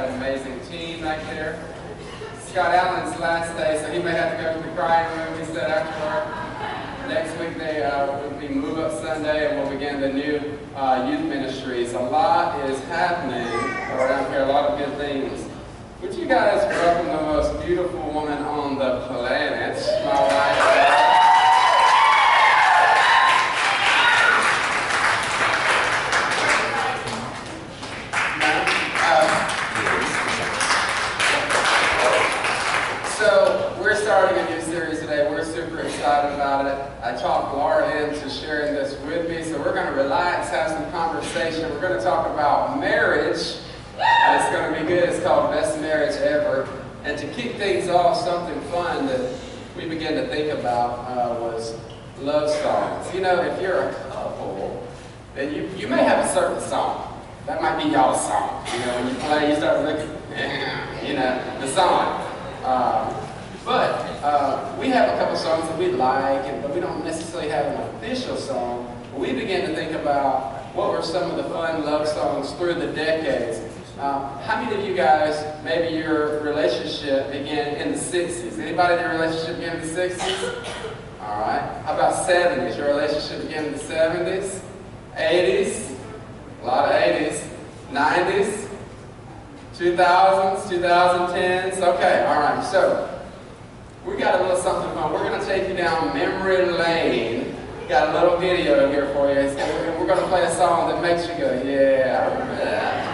got an amazing team back there. Scott Allen's last day, so he may have to go to the crying room, he said, after work. Next week they will be Move Up Sunday, and we'll begin the new youth ministries. A lot is happening around here, a lot of good things. Would you guys welcome the most beautiful woman on the planet, my wife? So we're starting a new series today. We're super excited about it. I talked Laura into sharing this with me, so we're going to relax, have some conversation. We're going to talk about marriage. And it's going to be good. It's called Best Marriage Ever. And to kick things off, something fun that we began to think about was love songs. You know, if you're a couple, then you may have a certain song. That might be y'all's song. You know, when you play, you start looking, you know, the song. But we have a couple songs that we like, but we don't necessarily have an official song. We began to think about what were some of the fun love songs through the decades. How many of you guys, maybe your relationship began in the 60s? Anybody in your relationship began in the 60s? All right. How about 70s? Your relationship began in the 70s? 80s? A lot of 80s. 90s? 2000s? 2010s? Okay, all right. So, we got a little something fun. We're going to take you down memory lane. Got a little video here for you. We're going to play a song that makes you go, yeah, I remember that.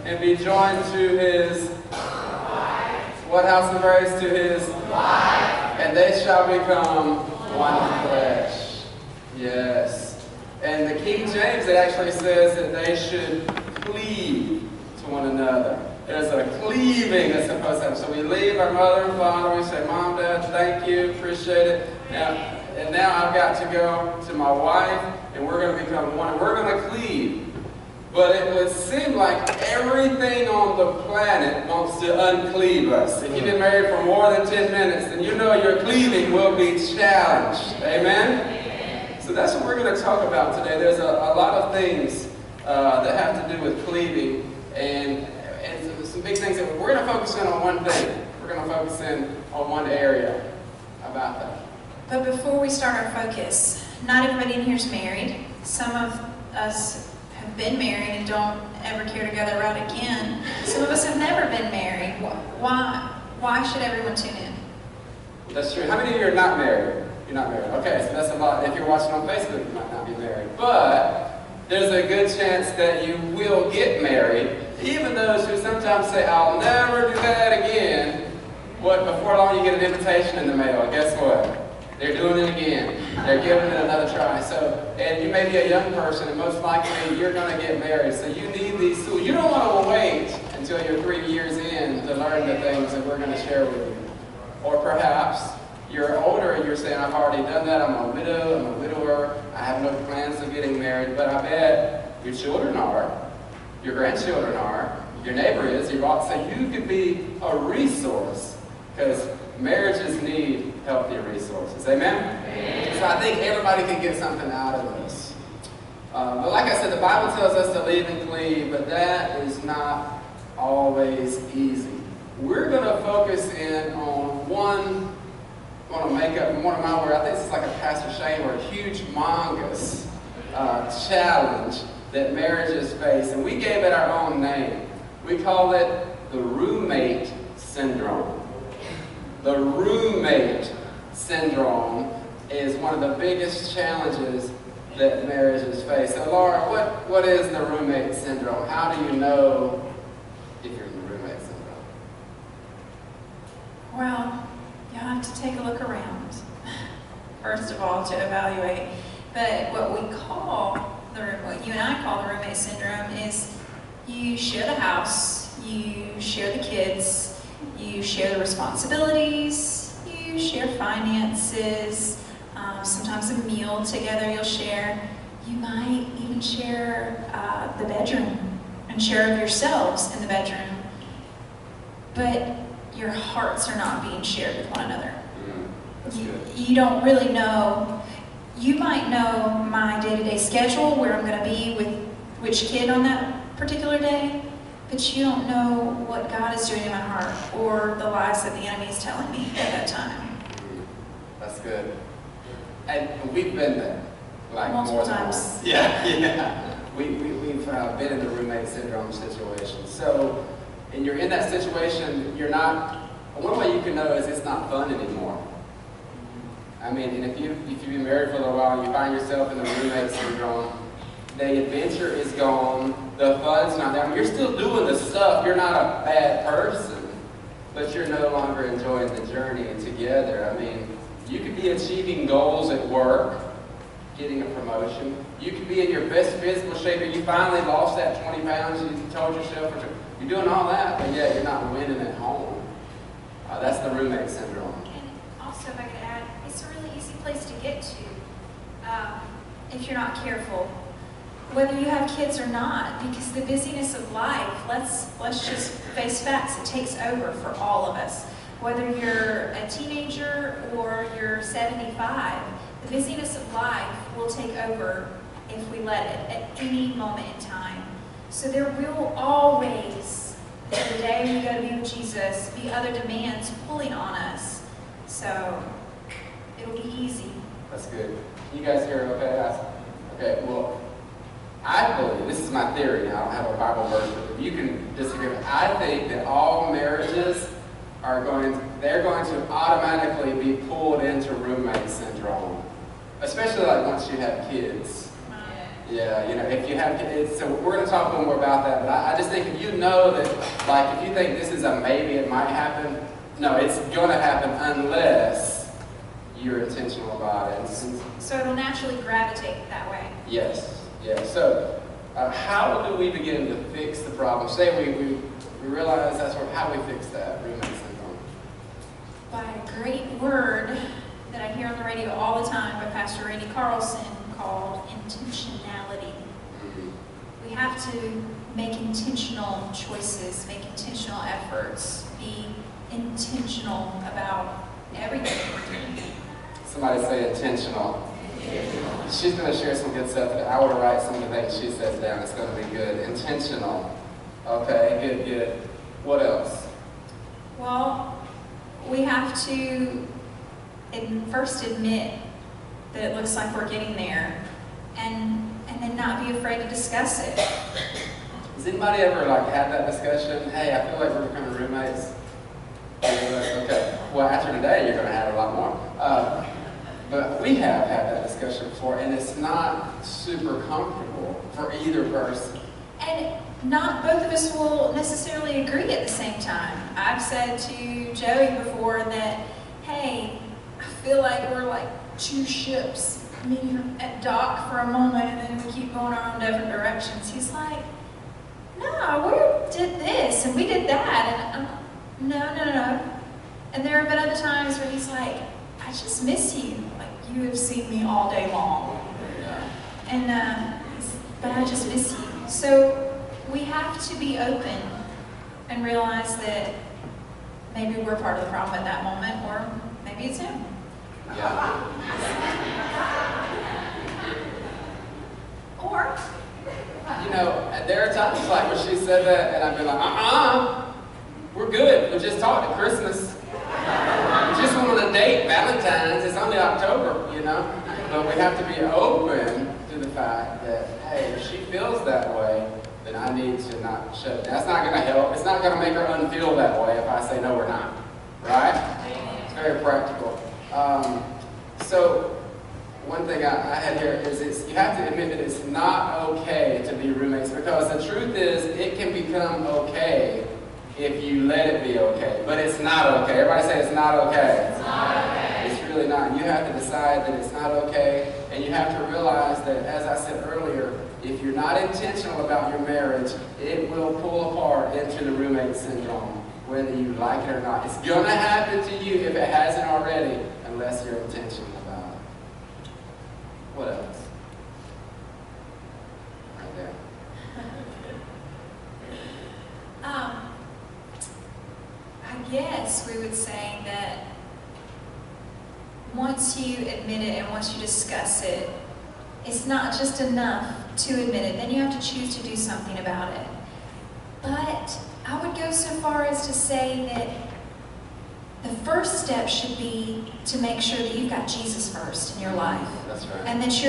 and be joined to his what house of grace? To his wife. And they shall become one flesh. Yes. And the King James, it actually says that they should cleave to one another. There's a cleaving that's supposed to happen. So we leave our mother and father, we say, Mom, Dad, thank you, appreciate it. Now I've got to go to my wife, and we're going to become one, and we're going to cleave. But it would seem like everything on the planet wants to uncleave us. If you've been married for more than 10 minutes, then you know your cleaving will be challenged. Amen? So that's what we're going to talk about today. There's a lot of things that have to do with cleaving, and some big things. That we're going to focus in on one thing. We're going to focus in on one area about that. But before we start our focus, not everybody in here is married. Some of us have been married and don't ever care to go that route again. Some of us have never been married. Why should everyone tune in? That's true. How many of you are not married? You're not married. Okay, so that's a lot. If you're watching on Facebook, you might not be married. But there's a good chance that you will get married. Even those who sometimes say, I'll never do that again. Before long you get an invitation in the mail. Guess what? They're doing it again. They're giving it another try. And you may be a young person, and most likely you're going to get married. So you need these tools. You don't want to wait until you're 3 years in to learn the things that we're going to share with you. Or perhaps you're older and you're saying, I've already done that. I'm a widow. I'm a widower. I have no plans of getting married. But I bet your children are. Your grandchildren are. Your neighbor is. So you could be a resource, because marriages need healthy resources. Amen? Amen? So I think everybody can get something out of this. But like I said, the Bible tells us to leave and cleave, but that is not always easy. We're going to focus in on one, I want to make up one of my words. I think this is like a Pastor Shane or a huge humongous challenge that marriages face. And we gave it our own name. We call it the roommate syndrome. The roommate syndrome is one of the biggest challenges that marriages face. So Laura, what is the roommate syndrome? How do you know if you're in the roommate syndrome? Well, you have to take a look around, first of all, to evaluate. But what you and I call the roommate syndrome is you share the house, you share the kids, you share the responsibilities, you share finances, sometimes a meal together you'll share. You might even share the bedroom and share of yourselves in the bedroom. But your hearts are not being shared with one another. You don't really know. You might know my day-to-day schedule, where I'm going to be with which kid on that particular day, but you don't know what God is doing in my heart or the lies that the enemy is telling me at that time. That's good. And we've been there. Like multiple more times. Once. Yeah. We've been in the roommate syndrome situation. So, and you're in that situation, one way you can know is it's not fun anymore. I mean, and if you've been married for a little while and you find yourself in the roommate syndrome, the adventure is gone, the fun's not there. I mean, you're still doing the stuff, you're not a bad person, but you're no longer enjoying the journey together. I mean, you could be achieving goals at work, getting a promotion. You could be in your best physical shape and you finally lost that 20 pounds you told yourself. You're doing all that, but yet you're not winning at home. That's the roommate syndrome. And also, if I could add, it's a really easy place to get to if you're not careful, whether you have kids or not, because the busyness of life, let's just face facts, it takes over for all of us. Whether you're a teenager or you're 75, the busyness of life will take over if we let it at any moment in time. So there will always, the day we go to be with Jesus, be other demands pulling on us. So it'll be easy. That's good. You guys hear okay? Okay, well, I believe, this is my theory, I don't have a Bible verse, but you can disagree. I think that all marriages they're going to automatically be pulled into roommate syndrome. Especially like once you have kids. Yeah, you know, if you have kids, so we're going to talk a little more about that, but I just think if you know that, like, if you think this is a maybe, it might happen, no, it's going to happen unless you're intentional about it. So it'll naturally gravitate that way. Yes, yes. So how do we begin to fix the problem? Say we realize that's where, how do we fix that roommate syndrome? By a great word that I hear on the radio all the time by Pastor Randy Carlson called intentionality. We have to make intentional choices, make intentional efforts, be intentional about everything we're doing. Somebody say intentional. She's going to share some good stuff. I want to write some of the things she says down. It's going to be good. Intentional. Okay, good. What else? Well, we have to first admit that it looks like we're getting there, and then not be afraid to discuss it. Has anybody ever had that discussion? Hey, I feel like we're becoming roommates. Okay. Well, after today, you're going to have a lot more. But we have had that discussion before, and it's not super comfortable for either person. And not both of us will necessarily agree at the same time. I've said to Joey before that, hey, I feel like we're like two ships meeting at dock for a moment and then we keep going our own different directions. He's like, no, we did this and we did that. And I'm no. And there have been other times where he's like, I just miss you. Like, you have seen me all day long. And, but I just miss you. So we have to be open and realize that maybe we're part of the problem at that moment, or maybe it's him. Yeah. Or, You know, there are times like when she said that, and I've been like, we're good. We just talked at Christmas. We just went on a date, Valentine's. It's only October, you know. But we have to be open to the fact that, hey, if she feels that way, then I need to not shut it down. That's not going to help. It's not going to make her unfeel that way if I say, no, we're not. Right? It's very practical. So one thing I had here is you have to admit that it's not okay to be roommates, because the truth is it can become okay if you let it be okay, but it's not okay. Everybody say it's not okay. It's not okay. It's really not. You have to decide that it's not okay, and you have to realize that, as I said earlier, if you're not intentional about your marriage, it will pull apart into the roommate syndrome, whether you like it or not. It's going to happen to you if it hasn't already, unless you're intentional about it. What else? Right there. I guess we would say that once you admit it and once you discuss it, it's not just enough to admit it. Then you have to choose to do something about it. But I would go so far as to say that the first step should be to make sure that you've got Jesus first in your life. That's right. And that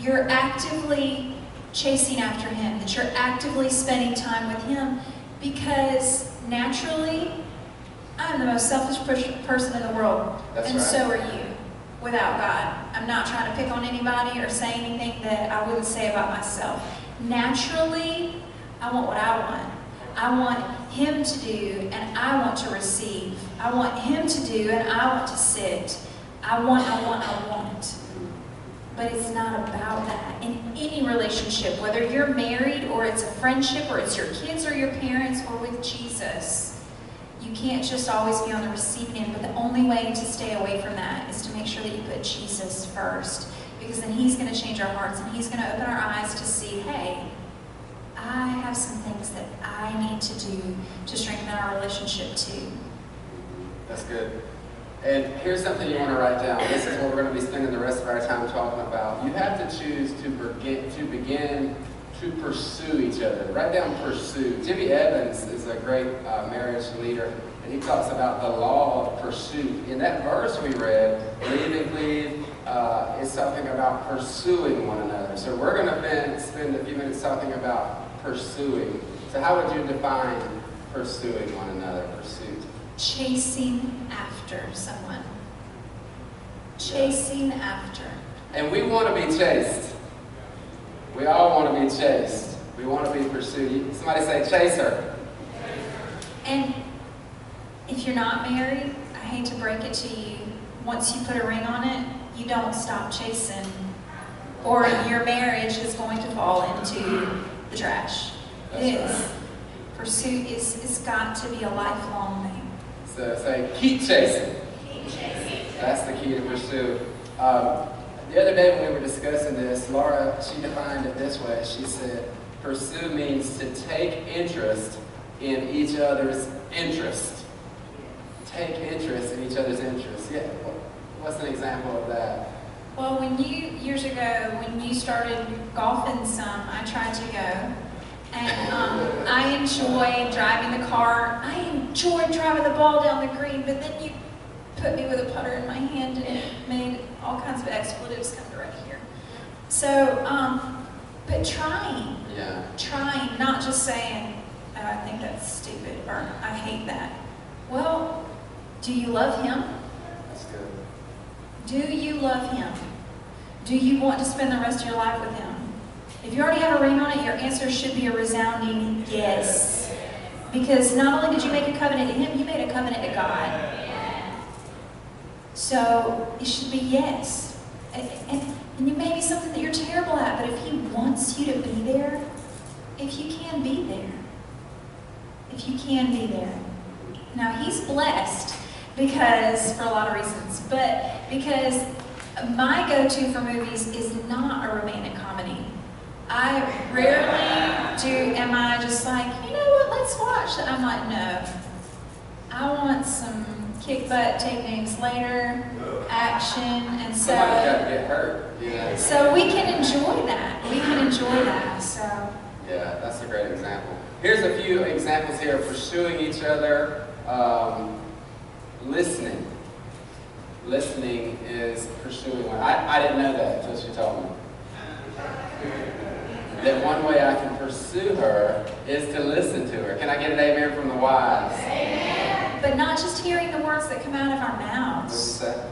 you're actively chasing after him, that you're actively spending time with him, because naturally, I'm the most selfish person in the world. That's and right. So are you, without God. I'm not trying to pick on anybody or say anything that I wouldn't say about myself. Naturally, I want what I want. I want him to do, and I want to receive. I want him to do, and I want to sit. I want. But it's not about that. In any relationship, whether you're married, or it's a friendship, or it's your kids or your parents, or with Jesus, you can't just always be on the receiving end. But the only way to stay away from that is to make sure that you put Jesus first, because then he's going to change our hearts, and he's going to open our eyes to see, hey, I have some things that I need to do to strengthen our relationship too. That's good. And here's something you want to write down. This is what we're going to be spending the rest of our time talking about. You have to choose to begin to pursue each other. Write down pursue. Jimmy Evans is a great marriage leader, and he talks about the law of pursuit. In that verse we read, leave and cleave, is something about pursuing one another. So we're going to spend a few minutes talking about pursuing. So how would you define pursuing one another, pursuit? Chasing after someone. Chasing after. And we want to be chased. We all want to be chased. We want to be pursued. Somebody say, chase her. And if you're not married, I hate to break it to you, once you put a ring on it, you don't stop chasing, or your marriage is going to fall into the trash. Pursuit is got to be a lifelong thing. So say, keep chasing. Keep chasing. That's the key to pursuit. The other day when we were discussing this, Laura, she defined it this way. She said, pursue means to take interest in each other's interest. Take interest in each other's interest. Yeah. What's an example of that? Well, years ago, when you started golfing some, I tried to go. And I enjoyed driving the car. I enjoyed driving the ball down the green, but then you put me with a putter in my hand and it made all kinds of expletives come to right here. So, but trying, not just saying, oh, I think that's stupid, or I hate that. Well, do you love him? That's good. Do you love him? Do you want to spend the rest of your life with him? If you already have a ring on it, your answer should be a resounding yes. Because not only did you make a covenant to him, you made a covenant to God. So it should be yes. And it may be something that you're terrible at, but if he wants you to be there, if you can be there. If you can be there. Now he's blessed because, for a lot of reasons, but because my go-to for movies is not a romantic comedy. I rarely do, am I just like, you know what, let's watch it. I'm like, no. I want some kick butt, take names later, action, and so. Somebody's got to get hurt. Yeah. So we can enjoy that. We can enjoy that, so. Yeah, that's a great example. Here's a few examples here of pursuing each other. Listening. Listening is pursuing one. I didn't know that until she told me. That one way I can pursue her is to listen to her. Can I get an amen from the wives? Amen. But not just hearing the words that come out of our mouths. What's that?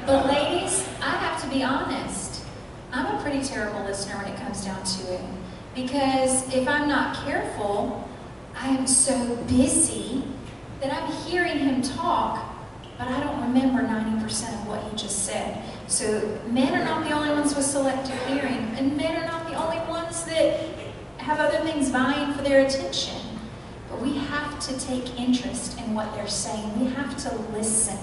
But ladies, I have to be honest. I'm a pretty terrible listener when it comes down to it. Because if I'm not careful, I am so busy that I'm hearing him talk, but I don't remember 90% of what he just said. So men are not the only ones with selective hearing, and men are not the only ones that have other things vying for their attention. But we have to take interest in what they're saying. We have to listen.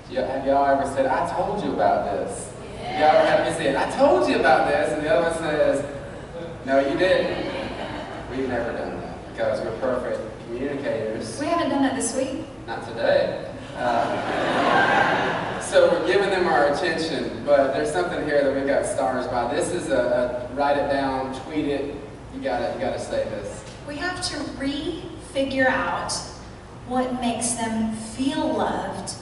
Yeah, have y'all ever said, I told you about this? Yeah. Y'all ever had me say, I told you about this, and the other one says, no, you didn't. We've never done that because we're perfect communicators. We haven't done that this week. Not today. So we're giving them our attention, but there's something here that we got stars by. This is a write it down, tweet it. You gotta say this. We have to re-figure out what makes them feel loved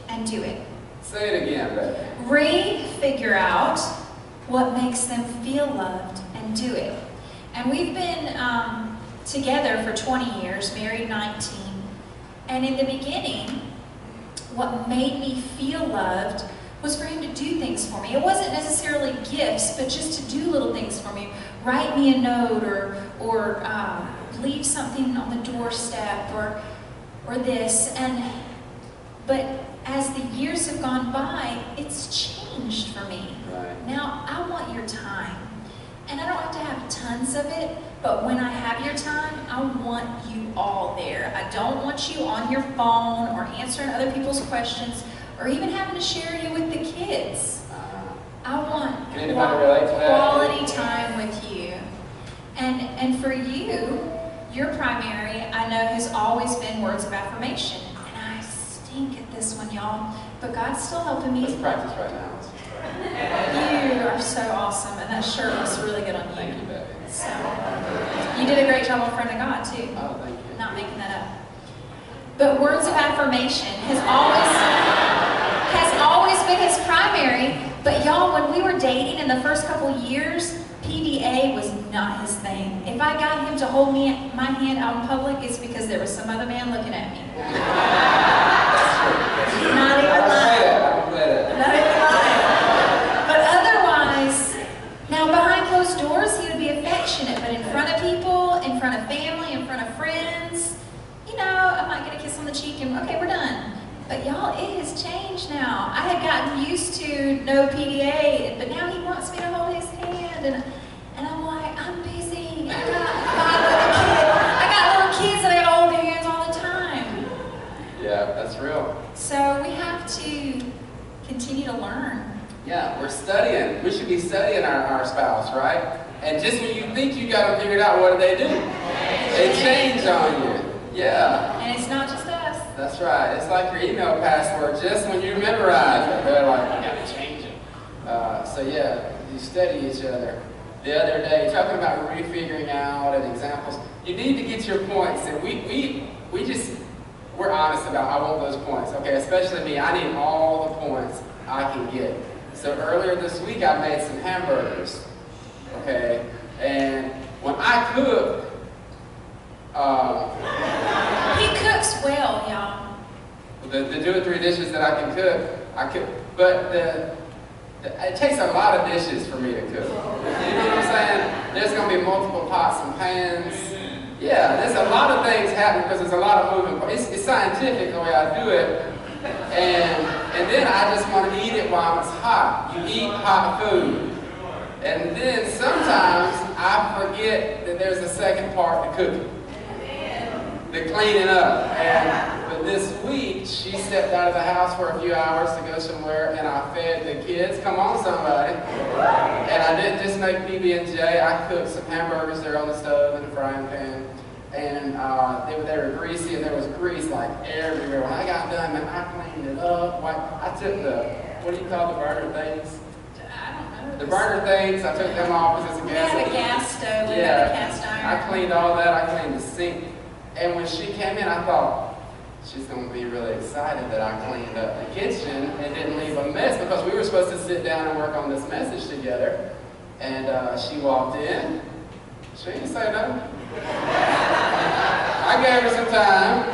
and do it. Say it again, Becky. Re-figure out what makes them feel loved and do it. And we've been together for 20 years, married 19. And in the beginning, what made me feel loved was for him to do things for me. It wasn't necessarily gifts, but just to do little things for me. Write me a note or leave something on the doorstep or this. But as the years have gone by, it's changed for me. Right. Now, I want your time. And I don't have to have tons of it, but when I have your time, I want you all there. I don't want you on your phone or answering other people's questions or even having to share you with the kids. I want Can anybody relate to that? Quality time with you. And for you, your primary, I know, has always been words of affirmation. And I stink at this one, y'all, but God's still helping me. Let's practice right now. You are so awesome, and that shirt looks really good on you. Thank you, Becky. So, you did a great job on Friend of God, too. Oh, thank you. Not making that up. But words of affirmation has always been his primary. But y'all, when we were dating in the first couple years, PDA was not his thing. If I got him to hold my hand out in public, it's because there was some other man looking at me. Not even lying. Not even lying. But otherwise, PDA, but now he wants me to hold his hand, and I'm like, I'm busy. I got little kids that I gotta hold their hands all the time. Yeah, that's real. So we have to continue to learn. Yeah, we're studying. We should be studying our spouse, right? And just when you think you got them figured out, what do? They change on you. Yeah. And it's not just us. That's right. It's like your email password. Just when you memorize it, they're like, you got to change it. So yeah, you study each other. The other day, talking about refiguring out and examples, you need to get your points. And we're honest about, I want those points. Okay, especially me. I need all the points I can get. So earlier this week, I made some hamburgers. Okay, and when I cook, he cooks well, y'all. the 2 or 3 dishes that I can cook, I cook. But it takes a lot of dishes for me to cook. You know what I'm saying? There's going to be multiple pots and pans. Yeah, there's a lot of things happening because there's a lot of moving parts. It's scientific the way I do it. And then I just want to eat it while it's hot. You eat hot food. And then sometimes I forget that there's a second part to cooking. The cleaning up. But this week, she stepped out of the house for a few hours to go somewhere, and I fed the kids. Come on, somebody. And I didn't just make PB&J. I cooked some hamburgers there on the stove in the frying pan. And they were greasy, and there was grease like everywhere. When I got done, man, I cleaned it up. I took what do you call the burner things? The burner things, I took them off because it's a gas. We have a gas stove, we yeah, have a cast iron. I cleaned all that, I cleaned the sink. And when she came in, I thought, she's going to be really excited that I cleaned up the kitchen and didn't leave a mess because we were supposed to sit down and work on this message together. And she walked in, she didn't say nothing. I gave her some time.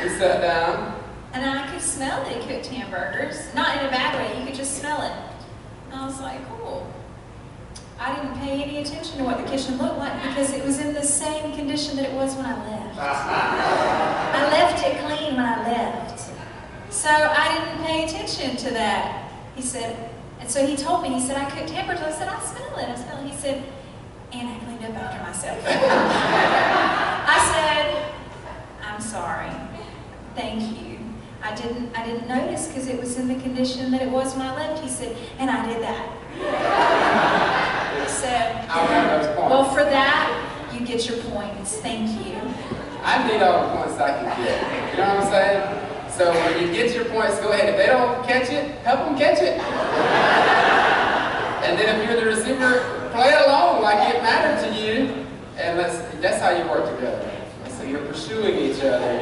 We sat down. And I could smell the cooked hamburgers. Not in a bad way, you could just smell it. And I was like, cool. I didn't pay any attention to what the kitchen looked like because it was in the same condition that it was when I left. I left it clean when I left. So I didn't pay attention to that. He said, and so he told me, he said, I cooked hamburgers. I said, I smell it. He said, and I cleaned up after myself. I said, I'm sorry. Thank you. I didn't notice because it was in the condition that it was when I left. He said, and I did that. He said, I'll have those points. well, for that, you get your points. Thank you. I need all the points I can get. You know what I'm saying? So when you get your points, go ahead. If they don't catch it, help them catch it. And then if you're the receiver, play along like it mattered to you. And that's how you work together. So you're pursuing each other.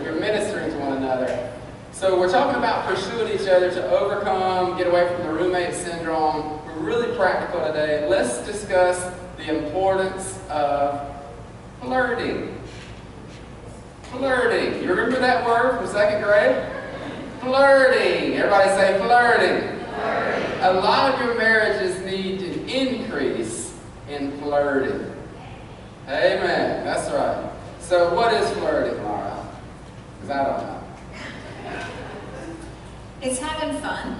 You're ministering to one another. So we're talking about pursuing each other to overcome, get away from the roommate syndrome. We're really practical today. Let's discuss the importance of flirting. Flirting. You remember that word from 2nd grade? Flirting. Everybody say flirting. Flirting. A lot of your marriages need to increase in flirting. Amen. That's right. So what is flirting, Laura? Because I don't know. It's having fun.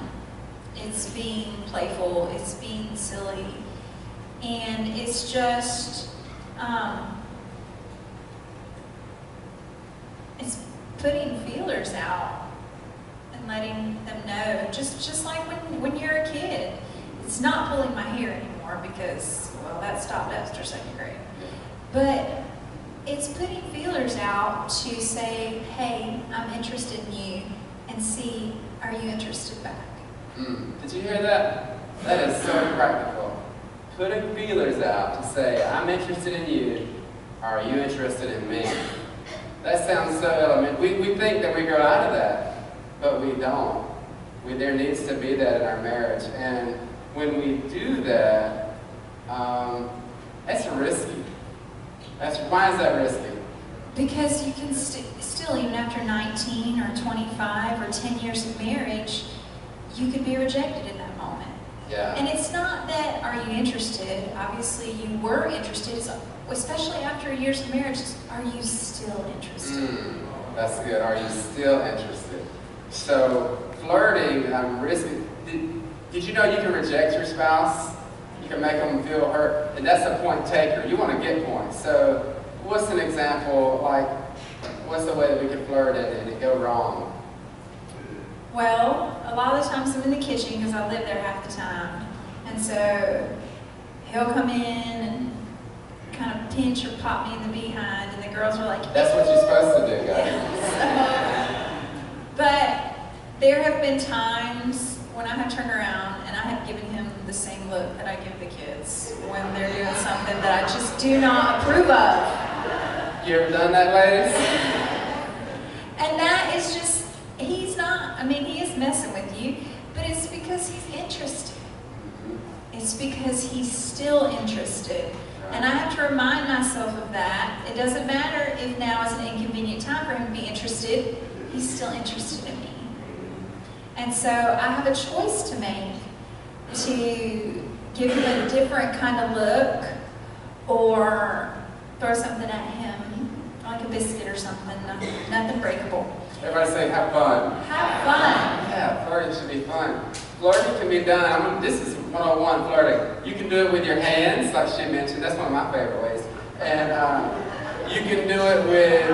It's being playful. It's being silly. And it's just, it's putting feelers out and letting them know. Just like when you're a kid. It's not pulling my hair anymore because, well, that stopped after 2nd grade. But it's putting feelers out to say, hey, I'm interested in you, and see, are you interested back? Did you hear that? That is so practical. Putting feelers out to say, I'm interested in you, are you interested in me? That sounds so elementary. We think that we grow out of that, but we don't. There needs to be that in our marriage. And when we do that, that's risky. Why is that risky? Because you can still, even after 19 or 25 or 10 years of marriage, you could be rejected in that moment. Yeah. And it's not that, are you interested? Obviously you were interested, especially after years of marriage, are you still interested? That's good. Are you still interested? So flirting, risky. Did you know you can reject your spouse? You can make them feel hurt, and that's a point taker. You want to get points. So what's an example, like, what's the way that we can flirt and it go wrong? Well, a lot of the times I'm in the kitchen because I live there half the time. And so he'll come in and kind of pinch or pop me in the behind, and the girls are like, that's what you're supposed to do, guys. But there have been times when I have turned around and I have given him the same look that I give the kids when they're doing something that I just do not approve of. You ever done that, ladies? And that is just, he's not, I mean, he is messing with you, but it's because he's interested. It's because he's still interested. And I have to remind myself of that. It doesn't matter if now is an inconvenient time for him to be interested, he's still interested in me. And so I have a choice to make to give him a different kind of look or throw something at him, like a biscuit or something, nothing breakable. Everybody say, have fun. Have fun. Yeah, flirting should be fun. Flirting can be done, this is 101 flirting. You can do it with your hands, like she mentioned. That's one of my favorite ways. And you can do it with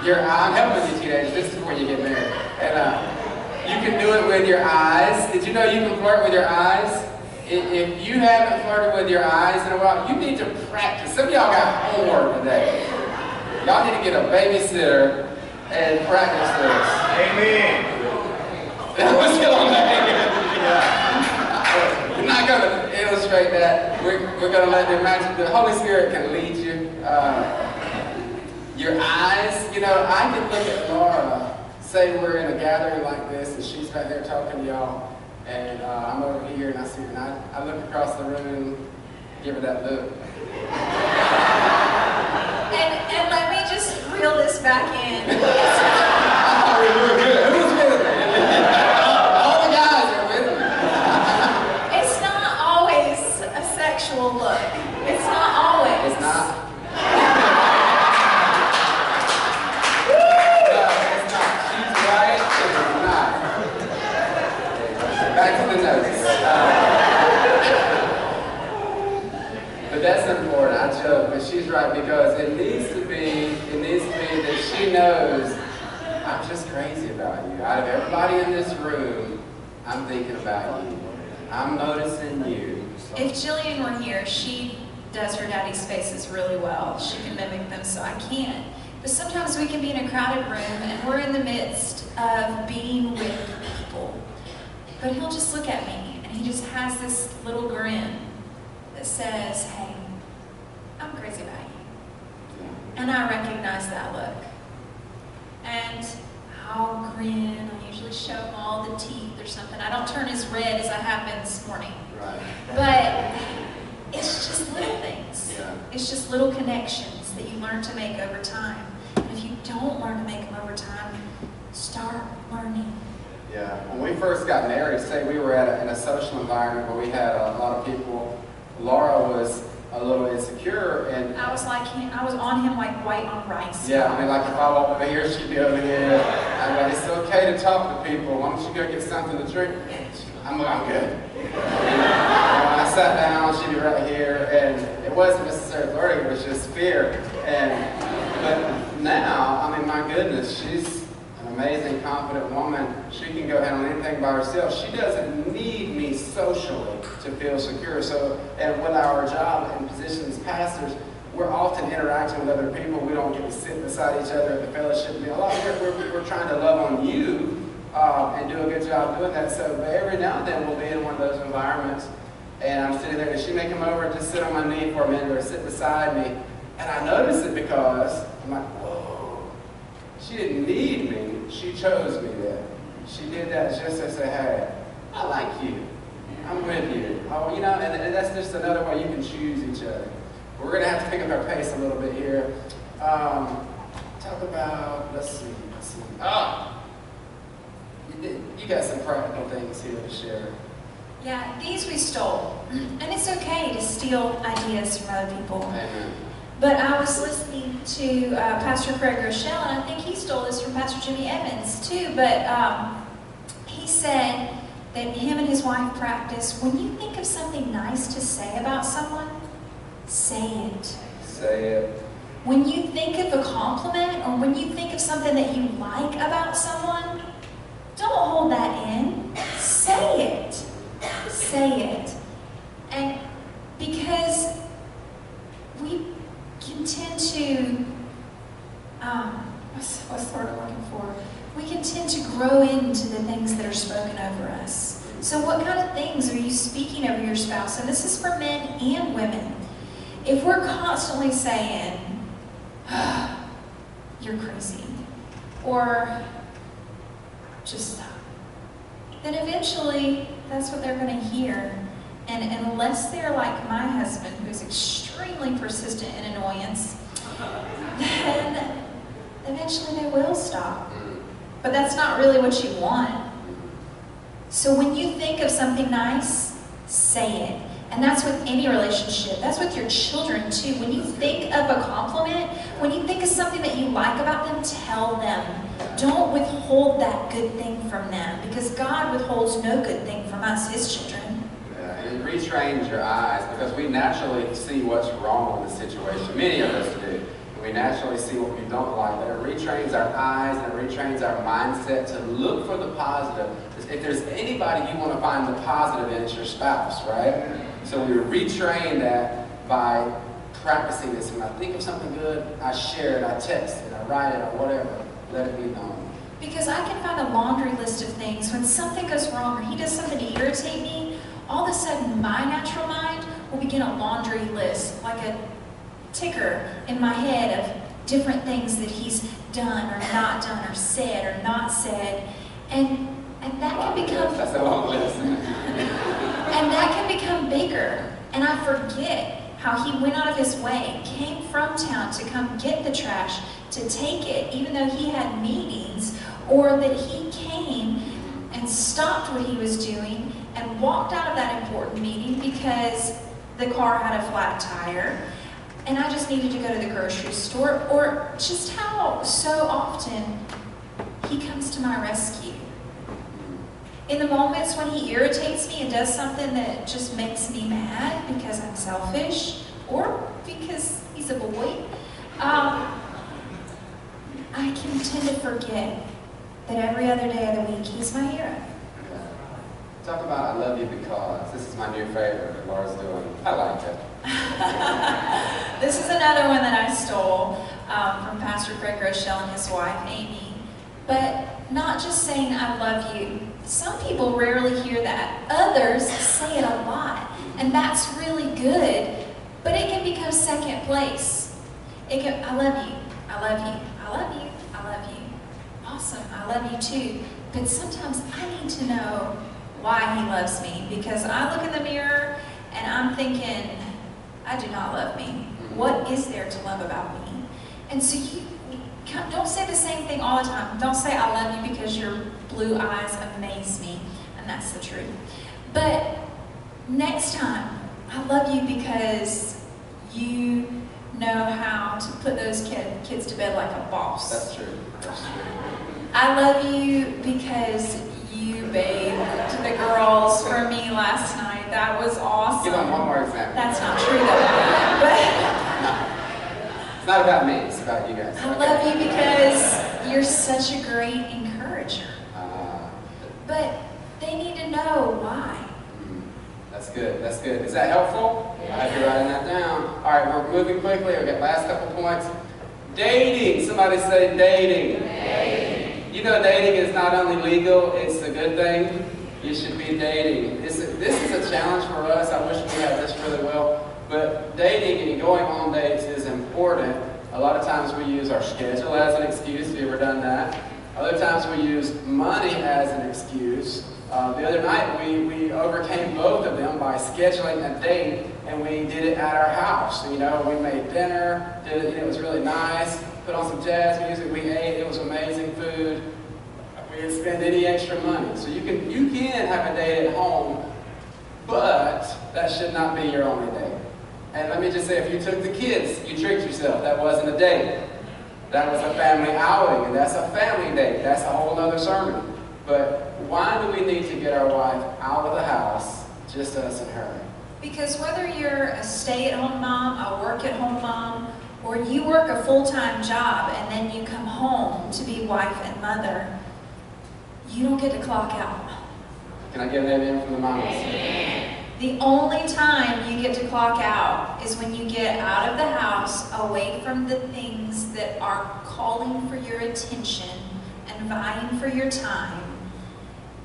your eyes. I'm helping you teenagers. This is before you get married. And you can do it with your eyes. Did you know you can flirt with your eyes? If you haven't flirted with your eyes in a while, you need to practice. Some of y'all got homework today. Y'all need to get a babysitter and practice this. Amen. That was going We're not going to illustrate that. We're going to let the Holy Spirit can lead you. Your eyes, you know, I can look at Laura, say we're in a gathering like this, and she's back there talking to y'all, and I'm over here, and I see her, and I look across the room, give her that look. And let me just reel this back in. I thought we were good. Who's with me? All the guys are with me. It's not always a sexual look. It's not always. It's not. Back to the notes. But that's important. I joke, but she's right because it needs to be that she knows I'm just crazy about you. Out of everybody in this room, I'm thinking about you. I'm noticing you. If Jillian were here, she does her daddy's faces really well. She can mimic them, so I can't. But sometimes we can be in a crowded room and we're in the midst of being with people. But he'll just look at me and he just has this little grin that says, hey, I'm crazy about you. And I recognize that look. And I'll grin, I'll usually show him all the teeth or something. I don't turn as red as I have been this morning. Right. But it's just little things. Yeah. It's just little connections that you learn to make over time. And if you don't learn to make them over time, start learning. Yeah. When we first got married, say we were in a social environment where we had a lot of people, Laura was a little insecure, and I was like him, I was on him like white on rice. yeah, I mean, like if I walk over here, she'd be over here. I'm like, it's okay to talk to people. Why don't you go get something to drink? I'm good. When I sat down, she'd be right here, and it wasn't necessarily flirting, it was just fear. But now, I mean, my goodness, she's an amazing, confident woman. She can go handle anything by herself. She doesn't need me socially to feel secure. So, and with our job and position as pastors, we're often interacting with other people. We don't get to sit beside each other at the fellowship meal. We're trying to love on you and do a good job doing that. So every now and then we'll be in one of those environments, and I'm sitting there, and she may come over and just sit on my knee for a minute or sit beside me. And I notice it because I'm like, whoa, she didn't need me. She chose me then. She did that just to say, hey, I like you. I'm with you. Oh, you know, and that's just another way you can choose each other. We're going to have to pick up our pace a little bit here. Talk about, let's see. You got some practical things here to share. Yeah, these we stole. And it's okay to steal ideas from other people. Amen. But I was listening to Pastor Craig Rochelle, and I think he stole this from Pastor Jimmy Evans too, but he said that him and his wife practice, when you think of something nice to say about someone, say it. Say it. When you think of a compliment, or when you think of something that you like about someone, don't hold that in. Say it. Say it. And because we can tend to, what's the word I'm looking for? We can tend to grow into the things that are spoken over us. So what kind of things are you speaking over your spouse? And this is for men and women. If we're constantly saying, you're crazy, or just stop, then eventually that's what they're going to hear. And unless they're like my husband, who's extremely persistent in annoyance, then eventually they will stop. But that's not really what you want. So when you think of something nice, say it. And that's with any relationship. That's with your children too. When you think of a compliment, when you think of something that you like about them, tell them. Don't withhold that good thing from them, because God withholds no good thing from us, His children. Yeah, and it retrains your eyes, because we naturally see what's wrong with the situation. Many of us do. And we naturally see what we don't like. But it retrains our eyes and it retrains our mindset to look for the positive. If there's anybody you want to find the positive in, it's your spouse, right? So we retrain that by practicing this. When I think of something good, I share it, I text it, I write it, or whatever. Let it be known. Because I can find a laundry list of things. When something goes wrong or he does something to irritate me, all of a sudden my natural mind will begin a laundry list, like a ticker in my head of different things that he's done or not done or said or not said. And that can become... That's a long list. And that can become bigger. And I forget how he went out of his way, came from town to come get the trash, to take it, even though he had meetings, or that he came and stopped what he was doing and walked out of that important meeting because the car had a flat tire and I just needed to go to the grocery store, or just how so often he comes to my rescue. In the moments when he irritates me and does something that just makes me mad because I'm selfish or because he's a boy, I can tend to forget that every other day of the week he's my hero. Talk about I love you because. This is my new favorite that Laura's doing. I like it. This is another one that I stole from Pastor Craig Rochelle and his wife, Amy. But not just saying I love you. Some people rarely hear that. Others say it a lot. And that's really good. But it can become second place. It can, I love you, I love you, I love you, I love you. Awesome, I love you too. But sometimes I need to know why he loves me, because I look in the mirror and I'm thinking, I do not love me. What is there to love about me? And so you don't say the same thing all the time. Don't say I love you because your blue eyes amaze me, and that's the truth. But next time, I love you because you know how to put those kids to bed like a boss. That's true. That's true. I love you because you bathed the girls for me last night. That was awesome. Give them one more example. That's not true though. But it's not about me, it's about you guys. I love you because you're such a great encourager. But they need to know why. That's good, that's good. Is that helpful? I have you writing that down. All right, we're moving quickly. We've got last couple points. Dating. Somebody say dating. Dating. You know, dating is not only legal, it's a good thing. You should be dating. This is a challenge for us. I wish we had this really well. But dating and going on dates is important. A lot of times we use our schedule as an excuse. Have you ever done that? Other times we use money as an excuse. The other night we overcame both of them by scheduling a date, and we did it at our house. You know, we made dinner, it was really nice, put on some jazz music, we ate, it was amazing food. We didn't spend any extra money. So you can have a date at home, but that should not be your only date. And let me just say, if you took the kids, you tricked yourself. That wasn't a date. That was a family outing, and that's a family date. That's a whole other sermon. But why do we need to get our wife out of the house, just us and her? Because whether you're a stay-at-home mom, a work-at-home mom, or you work a full-time job and then you come home to be wife and mother, you don't get to clock out. Can I get an amen from the mamas? The only time you get to clock out is when you get out of the house, away from the things that are calling for your attention and vying for your time,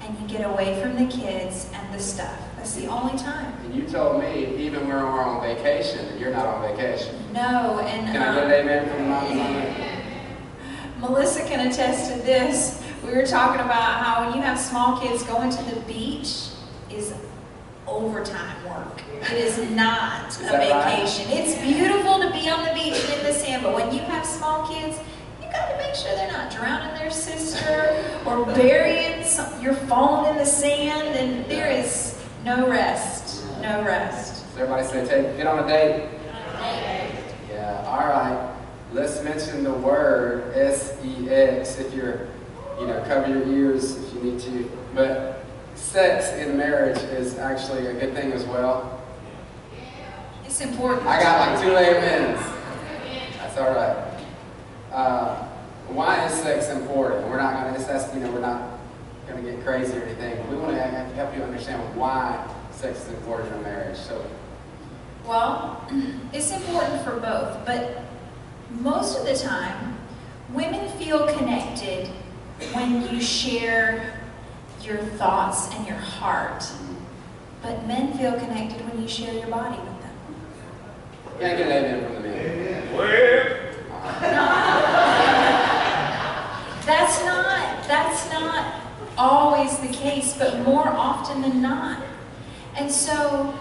and you get away from the kids and the stuff. That's the only time. And you told me, even when we're on vacation, that you're not on vacation. No, and Can I get an amen from the mamas on that? Melissa can attest to this. We were talking about how when you have small kids, going to the beach is overtime work. It is not Is a that vacation. right? It's beautiful to be on the beach and in the sand, but when you have small kids, you got to make sure they're not drowning their sister or burying your phone in the sand, and there is no rest. No rest. Does everybody say, get on a date? Yeah, all right. Let's mention the word sex if you're, cover your ears if you need to. But sex in marriage is actually a good thing as well. It's important. I got like 2 amens. That's all right. Why is sex important? We're not going to, we're not going to get crazy or anything. But we want to help you understand why sex is important in a marriage. So, well, it's important for both, but most of the time, women feel connected when you share your thoughts and your heart, but men feel connected when you share your body with them. Can I get an amen from the men? That's not always the case, but more often than not. And so,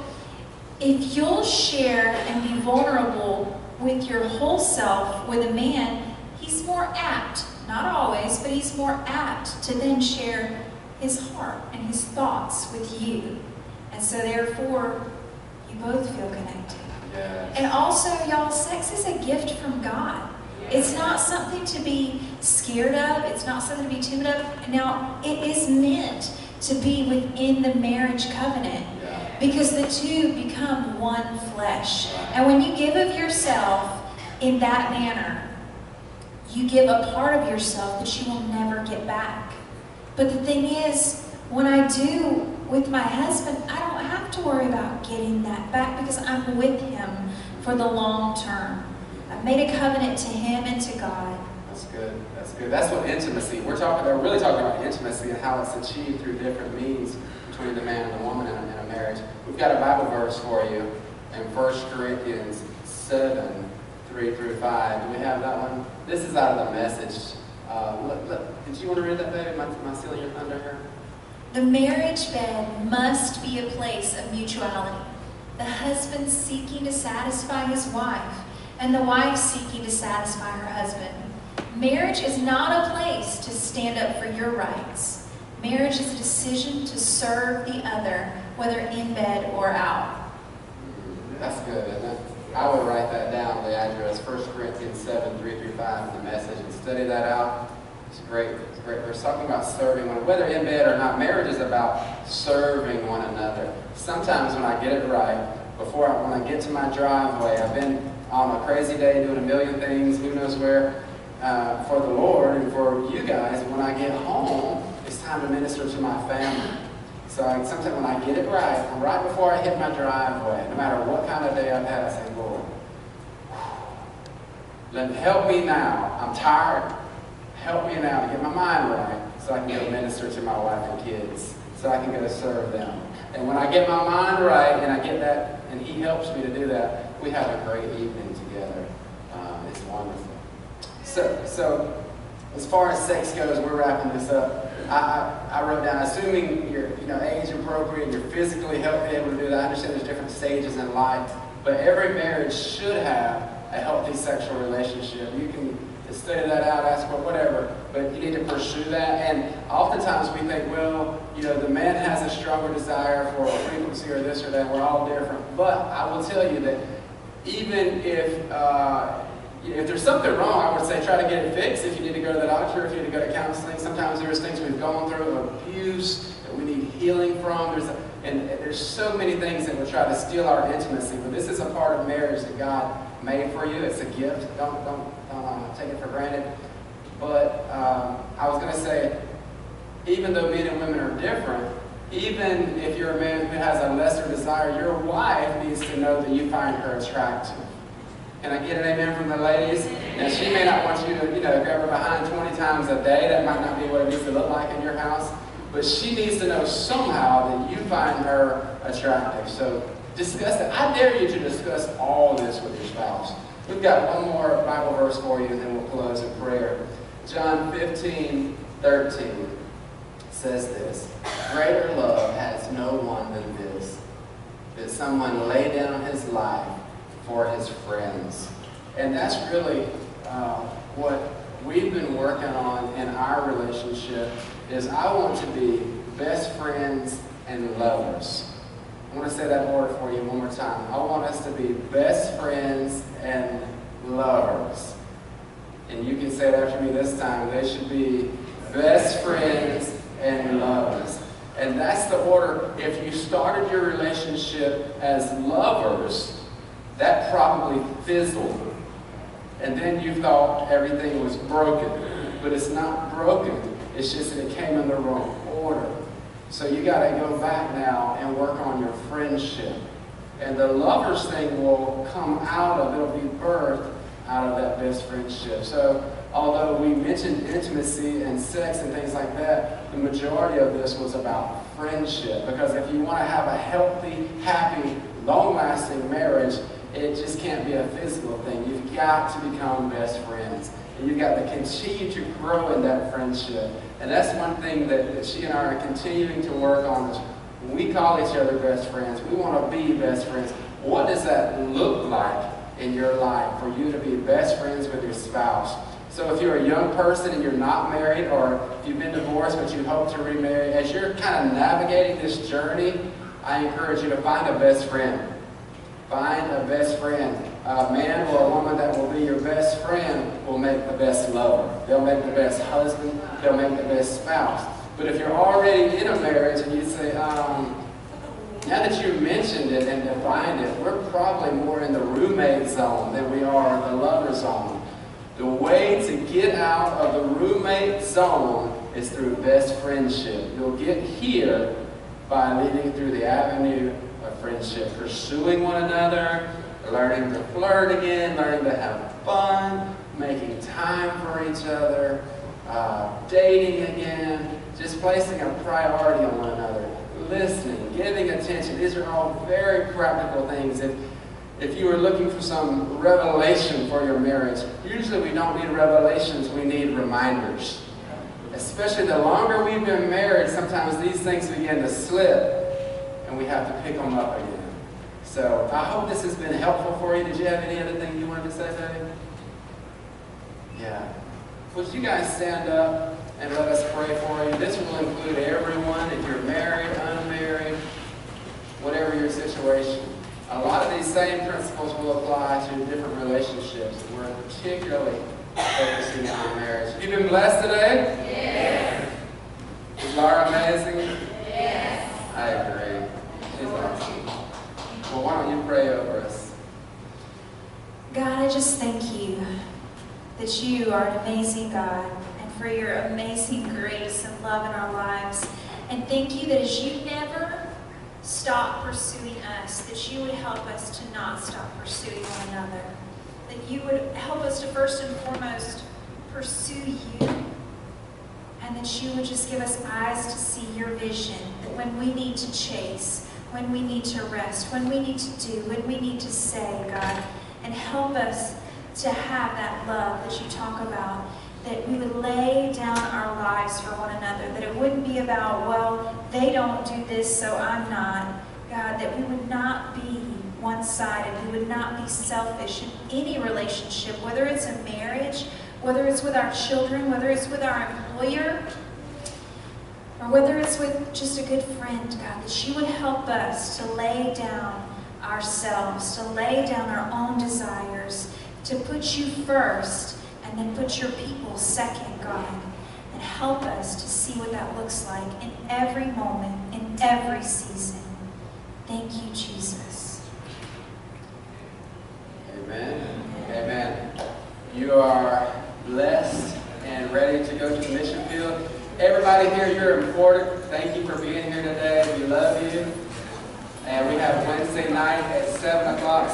if you'll share and be vulnerable with your whole self with a man, he's more apt, not always, but he's more apt to then share his heart and his thoughts with you. And so therefore, you both feel connected. Yes. And also, y'all, sex is a gift from God. It's not something to be scared of. It's not something to be timid of. Now, it is meant to be within the marriage covenant, because the two become one flesh. And when you give of yourself in that manner, you give a part of yourself that you will never get back. But the thing is, when I do with my husband, I don't have to worry about getting that back because I'm with him for the long term. I've made a covenant to him and to God. That's good. That's good. That's what intimacy. We're really talking about intimacy and how it's achieved through different means between the man and the woman in a marriage. We've got a Bible verse for you in 1 Corinthians 7, 3 through 5. Do we have that one? This is out of the Message. Did you want to read that, baby? Am I stealing your thunder here? The marriage bed must be a place of mutuality. The husband seeking to satisfy his wife, and the wife seeking to satisfy her husband. Marriage is not a place to stand up for your rights. Marriage is a decision to serve the other, whether in bed or out. That's good, isn't it? I would write that down, the address, 1 Corinthians 7, 3 through 5 in the Message, and study that out. It's great. It's great. We're talking about serving one, whether in bed or not. Marriage is about serving one another. Sometimes when I get it right, when I get to my driveway, I've been on a crazy day doing a million things, who knows where, for the Lord and for you guys. When I get home, it's time to minister to my family. So sometimes when I get it right before I hit my driveway, no matter what kind of day I've had, I say, Lord, help me now. I'm tired. Help me now to get my mind right so I can go minister to my wife and kids, so I can go serve them. And when I get my mind right and I get that, and he helps me to do that, we have a great evening together. It's wonderful. So as far as sex goes, we're wrapping this up. I wrote down, assuming you're age appropriate, you're physically healthy, able to do that. I understand there's different stages in life, but every marriage should have a healthy sexual relationship. You can study that out, ask for whatever, but you need to pursue that. And oftentimes we think, well, the man has a stronger desire for a frequency or this or that. We're all different. But I will tell you that even if there's something wrong, I would say try to get it fixed. If you need to go to the doctor, if you need to go to counseling, sometimes there's things we've gone through, abuse that we need healing from. There's so many things that will try to steal our intimacy. But this is a part of marriage that God made for you. It's a gift. Don't take it for granted. But I was going to say, even though men and women are different, even if you're a man who has a lesser desire, your wife needs to know that you find her attractive. Can I get an amen from the ladies? Now, she may not want you to, grab her behind 20 times a day. That might not be what it needs to look like in your house. But she needs to know somehow that you find her attractive. So discuss it. I dare you to discuss all this with your spouse. We've got one more Bible verse for you, and then we'll close in prayer. John 15:13 says this: "Greater love has no one than this, that someone lay down his life for his friends." And that's really what we've been working on in our relationship. Is I want to be best friends and lovers. I want to say that word for you one more time. I want us to be best friends and lovers. And you can say it after me this time. They should be best friends and lovers. And that's the order. If you started your relationship as lovers, that probably fizzled. And then you thought everything was broken. But it's not broken. It's just that it came in the wrong order. So you got to go back now and work on your friendship. And the lovers thing will come out of, it'll be birthed out of that best friendship. So although we mentioned intimacy and sex and things like that, the majority of this was about friendship. Because if you want to have a healthy, happy, long-lasting marriage, it just can't be a physical thing. You've got to become best friends. And you've got to continue to grow in that friendship. And that's one thing that she and I are continuing to work on. Is when we call each other best friends, we want to be best friends. What does that look like in your life for you to be best friends with your spouse? So if you're a young person and you're not married, or if you've been divorced but you hope to remarry, as you're kind of navigating this journey, I encourage you to find a best friend. Find a best friend. A man or a woman that will be your best friend will make the best lover. They'll make the best husband. They'll make the best spouse. But if you're already in a marriage and you say, now that you mentioned it and defined it, we're probably more in the roommate zone than we are the lover zone. The way to get out of the roommate zone is through best friendship. You'll get here by leading through the avenue of friendship, pursuing one another, learning to flirt again, learning to have fun, making time for each other, dating again, just placing a priority on one another, listening, giving attention. These are all very practical things. If you were looking for some revelation for your marriage, usually we don't need revelations, we need reminders. Especially the longer we've been married, sometimes these things begin to slip and we have to pick them up again. So I hope this has been helpful for you. Did you have any other thing you wanted to say, Dave? Yeah. Would you guys stand up and let us pray for you? This will include everyone, if you're married, unmarried, whatever your situation. A lot of these same principles will apply to different relationships. We're particularly focusing on marriage. Have you been blessed today? Yes. Is Laura amazing? Yes. I agree. She's awesome. Well, why don't you pray over us? God, I just thank you that you are an amazing God, and for your amazing grace and love in our lives. And thank you that as you never stop pursuing us, that you would help us to not stop pursuing one another. That you would help us to first and foremost pursue you. And that you would just give us eyes to see your vision. That when we need to chase, when we need to rest, when we need to do, when we need to say, God, and help us to have that love that you talk about, that we would lay down our lives for one another, that it wouldn't be about, well, they don't do this, so I'm not. God, that we would not be one-sided, we would not be selfish in any relationship, whether it's a marriage, whether it's with our children, whether it's with our employer, or whether it's with just a good friend, God, that you would help us to lay down ourselves, to lay down our own desires, to put you first, and then put your people second, God. And help us to see what that looks like in every moment, in every season. Thank you, Jesus. Amen. Amen. You are blessed and ready to go to the mission field. Everybody here, you're important. Thank you for being here today. We love you. And we have Wednesday night at 7 o'clock.